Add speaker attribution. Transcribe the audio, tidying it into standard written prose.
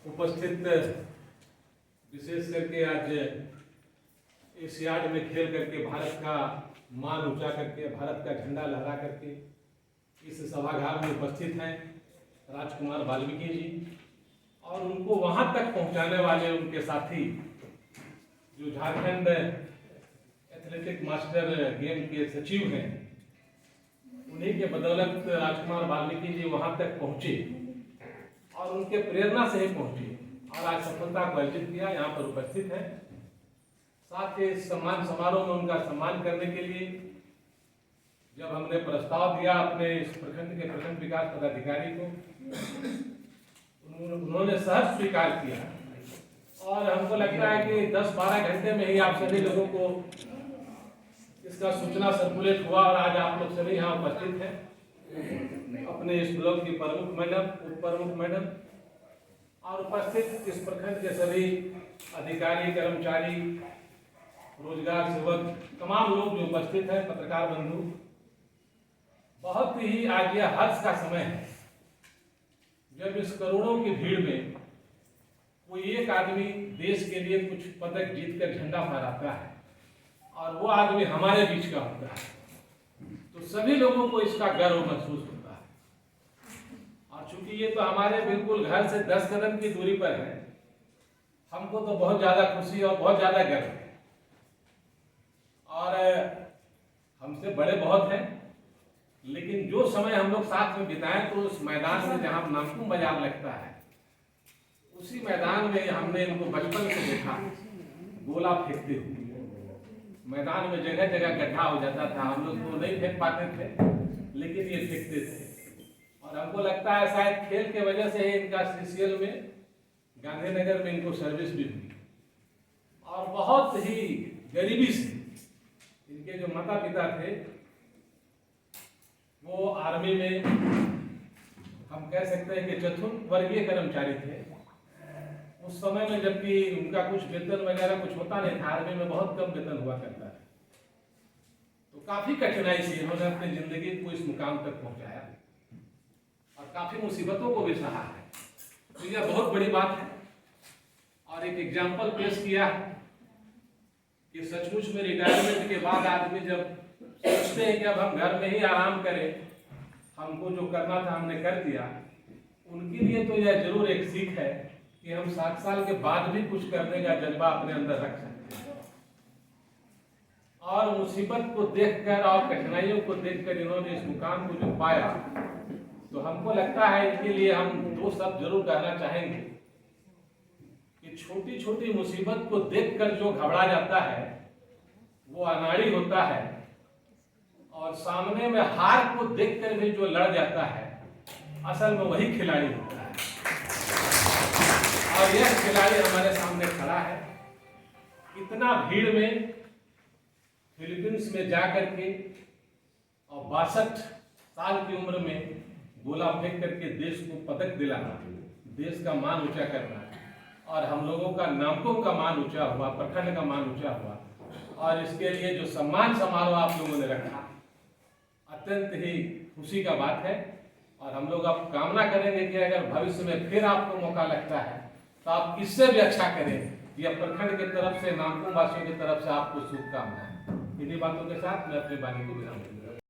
Speaker 1: उपस्थित विशेष करके आज एशियाड में खेल करके भारत का मान ऊंचा करके भारत का झंडा लहरा करके इस सभागार में उपस्थित हैं राजकुमार वाल्मीकि जी, और उनको वहां तक पहुंचाने वाले उनके साथी जो झारखंड एथलेटिक मास्टर गेम के सचिव हैं, उन्हीं के बदौलत राजकुमार वाल्मीकि जी वहां तक पहुंचे और उनके प्रेरणा से ही पहुंचे और आज सफलता को अर्जित किया। यहाँ पर उपस्थित है। साथ ही सम्मान समारोह में उनका सम्मान करने के लिए जब हमने प्रस्ताव दिया अपने इस प्रखंड के प्रखंड विकास पदाधिकारी को, उन्होंने सहर्ष स्वीकार किया और हमको लगता है कि 10-12 घंटे में ही आप सभी लोगों को इसका सूचना सर्कुलेट हुआ और आज आप लोग सभी यहाँ उपस्थित हैं। अपने इस ब्लॉक की प्रमुख मैडम, उप प्रमुख मैडम और उपस्थित इस प्रखंड के सभी अधिकारी, कर्मचारी, रोजगार सेवक, तमाम लोग जो उपस्थित हैं, पत्रकार बंधु, बहुत ही आज यह हर्ष का समय है जब इस करोड़ों की भीड़ में कोई एक आदमी देश के लिए कुछ पदक जीतकर झंडा फहराता है और वो आदमी हमारे बीच का होता है, तो सभी लोगों को इसका गर्व महसूस होता है। और चूंकि ये तो हमारे बिल्कुल घर से 10 कदम की दूरी पर है, हमको तो बहुत ज्यादा खुशी और बहुत ज्यादा गर्व है। और हमसे बड़े बहुत हैं, लेकिन जो समय हम लोग साथ में बिताएं तो उस मैदान में जहां नामकुम बाजार लगता है, उसी मैदान में हमने इनको बचपन से देखा गोला फेंकते हुए। मैदान में जगह जगह गड्ढा हो जाता था, हम लोग तो नहीं फेंक पाते थे, लेकिन ये फेंकते थे। और हमको लगता है शायद खेल के वजह से ही इनका सीसीएल में, गांधीनगर में इनको सर्विस भी हुई। और बहुत ही गरीबी से इनके जो माता पिता थे वो आर्मी में, हम कह सकते हैं कि चतुर्थ वर्गीय कर्मचारी थे उस समय में, जबकि उनका कुछ वेतन वगैरह कुछ होता नहीं था। आर्मी में बहुत कम वेतन हुआ करता है। तो काफी कठिनाई से इन्होंने अपनी जिंदगी को इस मुकाम तक पहुंचाया और काफी मुसीबतों को भी सहा है। तो यह बहुत बड़ी बात है और एक एग्जाम्पल पेश किया कि सचमुच में रिटायरमेंट के बाद आदमी जब सोचते हैं कि अब हम घर में ही आराम करें, हमको जो करना था हमने कर दिया, उनके लिए तो यह जरूर एक सीख है कि हम 60 साल के बाद भी कुछ करने का जज्बा अपने अंदर रख सकते हैं। और मुसीबत को देखकर और कठिनाइयों को देखकर इन्होंने इस मुकाम को जो पाया, तो हमको लगता है इनके लिए हम 2 शब्द जरूर कहना चाहेंगे कि छोटी छोटी मुसीबत को देखकर जो घबरा जाता है वो अनाड़ी होता है, और सामने में हार को देखकर भी जो लड़ जाता है असल में वही खिलाड़ी होता है। और यह खिलाड़ी हमारे सामने खड़ा है। इतना भीड़ में फिलीपींस में जाकर के और 62 साल की उम्र में गोला फेंक करके देश को पदक दिलाना, देश का मान ऊंचा करना, और हम लोगों का नामकुम का मान ऊंचा हुआ, प्रखंड का मान ऊंचा हुआ, और इसके लिए जो सम्मान समारोह आप लोगों ने रखा, अत्यंत ही खुशी का बात है। और हम लोग अब कामना करेंगे कि अगर भविष्य में फिर आपको मौका लगता है तो आप इससे भी अच्छा करें। यह प्रखंड की तरफ से, नामकुम वासियों की तरफ से आपको शुभकामनाएं। इन्हीं बातों के साथ मैं अपनी वाणी को विराम दूंगा।